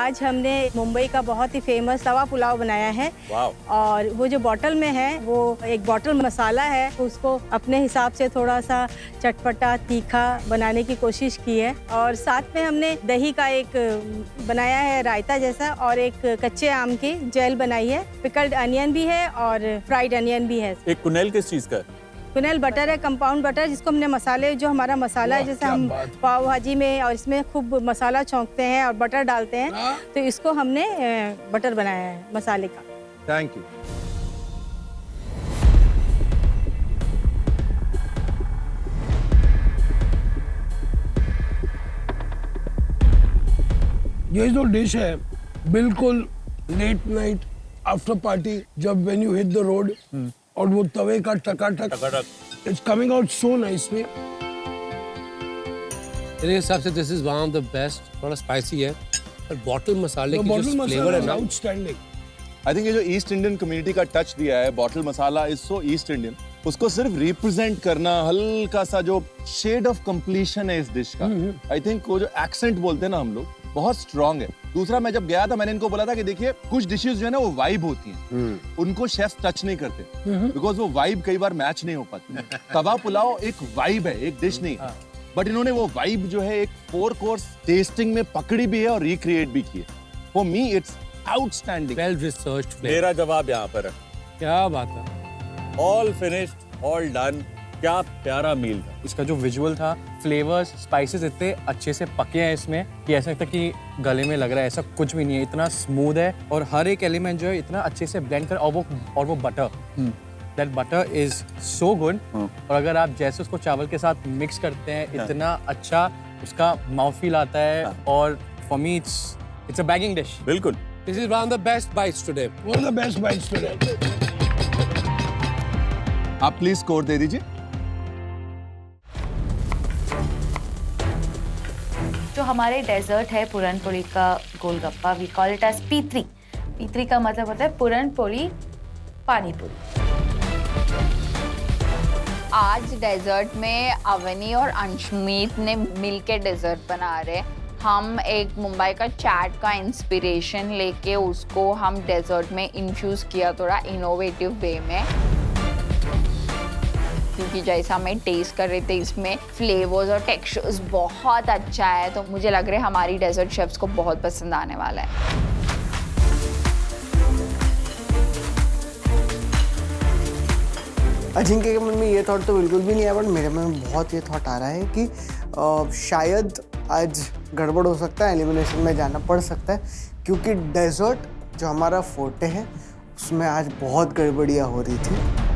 आज हमने मुंबई का बहुत ही फेमस तवा पुलाव बनाया है। और वो जो बॉटल में है वो एक बॉटल मसाला है, उसको अपने हिसाब से थोड़ा सा चटपटा तीखा बनाने की कोशिश की है। और साथ में हमने दही का एक बनाया है रायता जैसा, और एक कच्चे आम की जेल बनाई है। पिकल्ड अनियन भी है और फ्राइड अनियन भी है। एक कुनेल किस चीज़ का? कुनेल बटर है, कंपाउंड बटर, जिसको हमने मसाले, जो हमारा मसाला है जैसे हम पाव भाजी में और इसमें खूब मसाला छौंकते हैं और बटर डालते हैं, तो इसको हमने बटर बनाया है मसाले का। Thank you. ये जो डिश है बिल्कुल लेट नाइट आफ्टर पार्टी, जब when you hit the road और वो तवे का टकाटक, it's coming out so nicely. मेरे हिसाब से this is one of the best. थोड़ा स्पाइसी है पर बॉटल मसाले की जो फ्लेवर है ना, आउटस्टैंडिंग। आई थिंक ये जो ईस्ट इंडियन कम्युनिटी का टच दिया है, bottle masala is so east Indian. उसको सिर्फ रिप्रेजेंट करना, हल्का सा जो शेड ऑफ कंप्लीशन है इस डिश का, आई थिंक वो जो एक्सेंट बोलते हैं ना हम लोग, बहुत स्ट्रॉन्ग है। दूसरा, मैं जब गया था मैंने इनको बोला था कि देखिए कुछ डिशेस जो है ना वो वाइब होती हैं, उनको शेफ टच नहीं करते बिकॉज वो वाइब कई बार मैच नहीं हो पाती। तवा पुलाव एक वाइब है, एक डिश नहीं, बट इन्होंने वो वाइब जो है एक 4 कोर्स टेस्टिंग में पकड़ी भी है और रिक्रिएट भी की है। For me it's outstanding, well researched. मेरा जवाब यहाँ पर है। क्या बात है, ऑल फिनिश्ड, ऑल डन। क्या प्यारा मील था। इसका जो विजुअल था, फ्लेवर्स, स्पाइसेस इतने अच्छे से पके हैं इसमें कि ऐसा लगता है कि गले में लग रहा है, ऐसा कुछ भी नहीं है। इतना स्मूथ है और हर एक एलिमेंट जो है इतना अच्छे से ब्लेंड कर, और वो butter, that butter is so good. और अगर आप जैसे उसको चावल के साथ मिक्स करते हैं, इतना अच्छा उसका माउथ फील आता है। और for me it's a banging dish. बिल्कुल, this is one of the best bites today. One of the best bites today. आप प्लीज स्कोर दे दीजिए। जो हमारे डेजर्ट है पूरनपोली का golgappa, we call it as P3। P3 का मतलब होता है पूरनपोली पानी पूरी। आज डेजर्ट में अवनी और अंशमीत ने मिलके डेजर्ट बना रहे। हम एक मुंबई का चाट का इंस्पिरेशन लेके उसको हम डेजर्ट में इन्फ्यूज किया थोड़ा इनोवेटिव वे में, क्योंकि जैसा मैं टेस्ट कर रही थी इसमें फ्लेवर्स और टेक्सचर्स बहुत अच्छा है, तो मुझे लग रहा है हमारी डेजर्ट शेफ्स को बहुत पसंद आने वाला है। अजिंक्य के मन में ये थॉट तो बिल्कुल भी नहीं आया, बट मेरे मन में बहुत ये थॉट आ रहा है कि शायद आज गड़बड़ हो सकता है, एलिमिनेशन में जाना पड़ सकता है, क्योंकि डेजर्ट जो हमारा फोर्टे है उसमें आज बहुत गड़बड़ियाँ हो रही थी।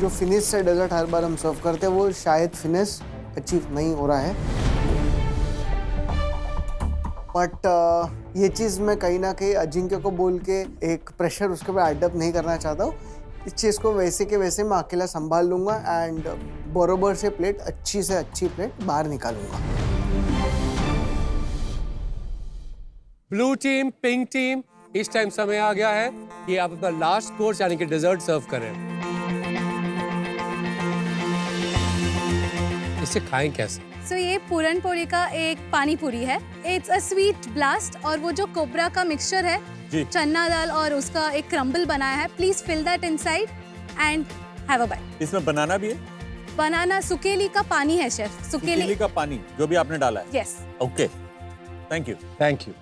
जो फिनिश से डेजर्ट हर बार हम सर्व करते हैं वो शायद फिनिश अचीव नहीं हो रहा है। बट ये चीज़ मैं कहीं ना कहीं अजिंक्य को बोल के एक प्रेशर उसके ऊपर एडअप नहीं करना चाहता हूँ। इस चीज़ को वैसे के वैसे मैं अकेला संभाल लूँगा एंड बरोबर से प्लेट, अच्छी से अच्छी प्लेट बाहर निकालूंगा। ब्लू टीम, पिंक टीम, इस टाइम समय आ गया है कि आप अपना लास्ट कोर्स यानी कि डेजर्ट सर्व करें। इसे खाएं कैसे? सो ये पूरनपोली का एक पानी पूरी है। इट्स अ स्वीट ब्लास्ट, और वो जो कोबरा का मिक्सचर है, चना दाल और उसका एक क्रम्बल बनाया है। Please fill that inside and have a bite. इसमें बनाना भी है? बनाना सुकेली का पानी है शेफ। सुकेली का पानी जो भी आपने डाला है? Yes. Okay, thank you. Thank you.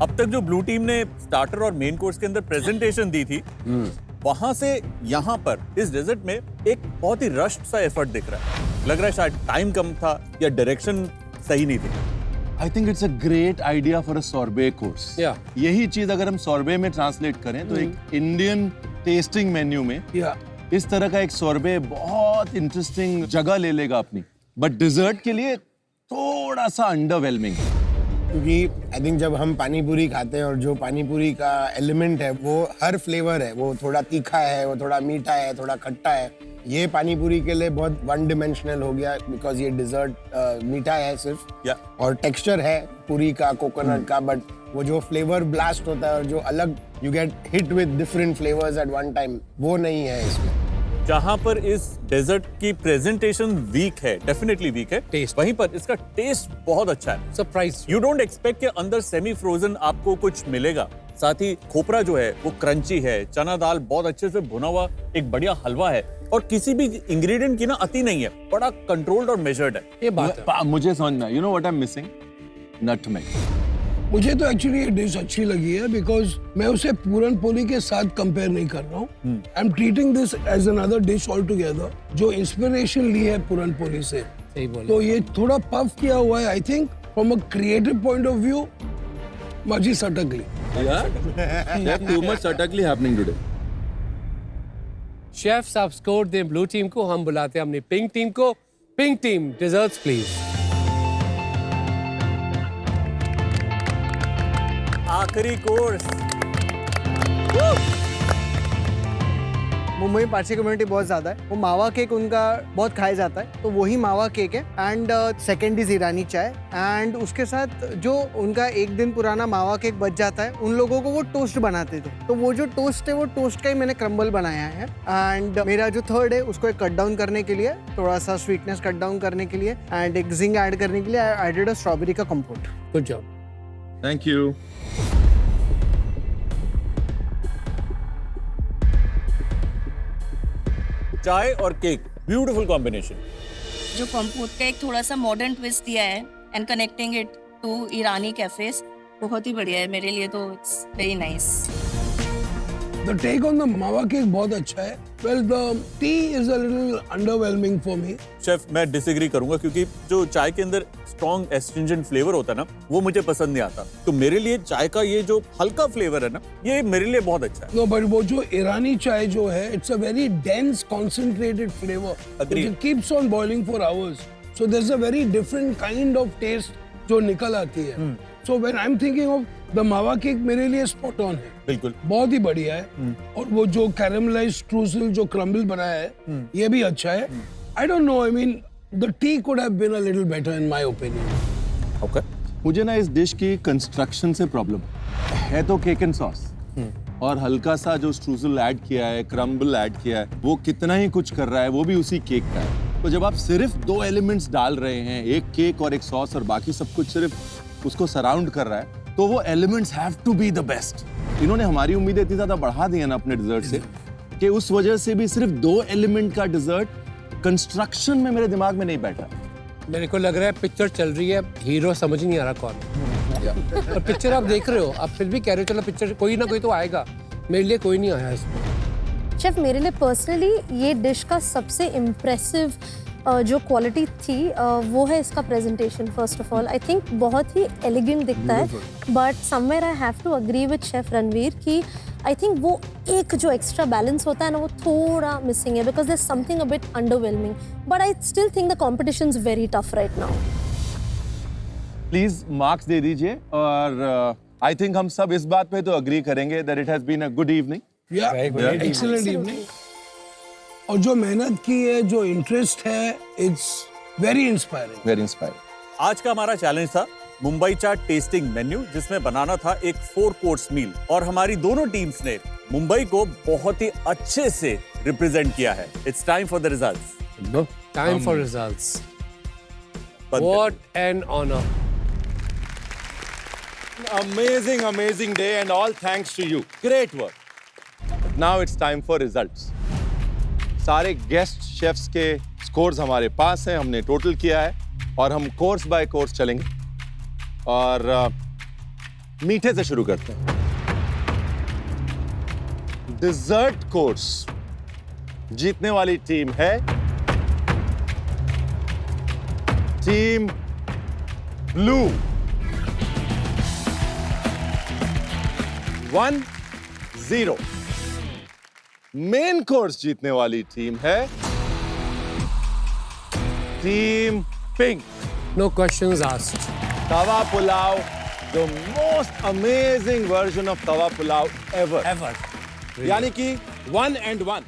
अब तक जो ब्लू टीम ने स्टार्टर और मेन कोर्स के अंदर प्रेजेंटेशन दी थी, वहां से यहाँ पर इस डेजर्ट में एक बहुत ही रश्ड सा एफर्ट दिख रहा है। लग रहा है शायद टाइम कम था या डायरेक्शन सही नहीं थी। I think it's a great idea for a sorbet course. यही चीज अगर हम सॉर्बे में ट्रांसलेट करें तो एक इंडियन टेस्टिंग मेन्यू में इस तरह का एक सॉर्बे बहुत इंटरेस्टिंग जगह ले लेगा अपनी, बट डिजर्ट के लिए थोड़ा सा अंडरवेलमिंग है। क्योंकि आई थिंक जब हम पानी पूरी खाते हैं और जो पानी पूरी का एलिमेंट है वो हर फ्लेवर है, वो थोड़ा तीखा है, वो थोड़ा मीठा है, थोड़ा खट्टा है। ये पानी पूरी के लिए बहुत वन डिमेंशनल हो गया बिकॉज ये डिजर्ट मीठा है सिर्फ, और टेक्सचर है पूरी का कोकोनट का, बट वो जो फ्लेवर ब्लास्ट होता है और जो अलग you get hit with different flavours at one time, वो नहीं है इसमें। जहां पर इस डेजर्ट की प्रेजेंटेशन वीक है, डेफिनेटली वीक है, टेस्ट वहीं पर इसका टेस्ट बहुत अच्छा है। सरप्राइज। यू डोंट एक्सपेक्ट के अंदर सेमी फ्रोजन आपको कुछ मिलेगा। साथ ही खोपरा जो है वो क्रंची है, चना दाल बहुत अच्छे से भुना हुआ एक बढ़िया हलवा है, और किसी भी इंग्रेडिएंट की ना अति नहीं है, बड़ा कंट्रोल्ड और मेजर्ड है। ये बात है। मुझे समझ में, you know what I am missing, nutmeg. मुझे तो एक्चुअली ये डिश अच्छी लगी है बिकॉज मैं उसे पूरन पोली के साथ कंपेयर नहीं कर रहा हूँ। I am treating this as another dish all together जो इंस्पिरेशन ली है पूरन पोली से। तो ये थोड़ा पफ किया हुआ है, I think from a creative point of view मजी सटकली। Too much certainly happening today. Chefs आप स्कोर दें ब्लू टीम को, हम बुलाते हैं अपनी पिंक टीम को। Pink team desserts please. आखिरी कोर्स। मुंबई में पारसी कम्युनिटी बहुत ज़्यादा है, वो मावा केक उनका बहुत खाया जाता है, तो वही मावा केक है। एंड सेकेंड इज ईरानी चाय, एंड उसके साथ जो उनका एक दिन पुराना मावा केक बच जाता है, उन लोगों को वो टोस्ट बनाते थे, तो वो जो टोस्ट है वो टोस्ट का ही मैंने क्रम्बल बनाया है। एंड मेरा जो थर्ड है उसको एक कट डाउन करने के लिए, थोड़ा सा स्वीटनेस कट डाउन करने के लिए एंड एक जिंग ऐड करने के लिए आई एडेड अ स्ट्रॉबेरी का compote. Good job. Thank you. चाय और केक, ब्यूटीफुल कॉम्बिनेशन। जो कंपोट का एक थोड़ा सा मॉडर्न ट्विस्ट दिया है and connecting it to Irani cafes, बहुत ही बढ़िया है मेरे लिए, तो it's very nice. The take on the mawa cake बहुत अच्छा है। Well, the tea is a little underwhelming for me. Chef मैं डिसएग्री करूंगा क्योंकि जो चाय के अंदर स्ट्रॉन्ग एस्ट्रिंजेंट फ्लेवर होता है ना, वो मुझे पसंद नहीं आता। तो मेरे लिए चाय का ये जो हल्का फ्लेवर है ना, ये मेरे लिए बहुत अच्छा है। No, but वो जो ईरानी चाय जो है, it's a very dense, concentrated flavor. Agreed. It keeps on boiling for hours. So there's a very different kind of taste जो निकल आती है। So when I'm thinking of the mawa cake, मेरे लिए spot on है। बिल्कुल। बहुत ही बढ़िया है। और वो जो कैरेमलाइज्ड स्ट्रूसल जो क्रम्बल बनाया है, ये भी अच्छा है। I don't know, I mean, the tea could have been a little better in my opinion. Okay. मुझे ना इस डिश की कंस्ट्रक्शन से प्रॉब्लम है। तो केक एंड सॉस और हल्का सा जो स्ट्रूजल ऐड किया है, क्रम्बल ऐड किया है, वो कितना ही कुछ कर रहा है, वो भी उसी केक का है। तो जब आप सिर्फ दो एलिमेंट्स डाल रहे हैं, एक केक और एक सॉस, और बाकी सब कुछ सिर्फ उसको सराउंड कर रहा है, तो वो elements have to be the best. इन्होंने हमारी उम्मीदें इतनी ज्यादा बढ़ा दी है ना अपने डिजर्ट से, कि उस वजह से भी सिर्फ दो एलिमेंट का डिजर्ट कंस्ट्रक्शन में मेरे दिमाग में नहीं बैठा। मेरे को लग रहा है पिक्चर चल रही है, हीरो समझ नहीं आ रहा कौन। और पिक्चर आप देख रहे हो, आप फिर भी कह रहे हो चलो पिक्चर कोई ना कोई तो आएगा। मेरे लिए कोई नहीं आया इसमें। शेफ मेरे लिए पर्सनली ये डिश का सबसे इम्प्रेसिव जो क्वालिटी थी वो है इसका presentation. First of all I think बहुत ही एलिगेंट दिखता है, but somewhere I have to agree with chef Ranveer कि आई थिंक वो एक जो एक्स्ट्रा बैलेंस होता है ना, वो थोड़ा मिसिंग है, because there is something a bit underwhelming, but I still think the competition is very tough right now. Please marks दे दीजिए, और आई थिंक हम सब इस बात पे तो अग्री करेंगे that it has been a good evening. Excellent evening. और जो मेहनत की है, जो इंटरेस्ट है, it's very inspiring. Very inspiring. आज का हमारा चैलेंज था मुंबई चाट टेस्टिंग मेन्यू, जिसमें बनाना था एक 4 कोर्स मील, और हमारी दोनों टीम्स ने मुंबई को बहुत ही अच्छे से रिप्रेजेंट किया है। It's time for the results. Time for results. What an honour. Amazing day, and all thanks to you. Great work. Now it's time for results. सारे गेस्ट शेफ्स के स्कोर्स हमारे पास हैं, हमने टोटल किया है, और हम कोर्स बाय कोर्स चलेंगे। और मीठे से शुरू करते हैं। डिजर्ट कोर्स जीतने वाली टीम है टीम ब्लू। 1-0। मेन कोर्स जीतने वाली टीम है team pink. No questions asked. Tawa pulao, the most amazing version of tawa pulao ever. यानी कि 1 and 1।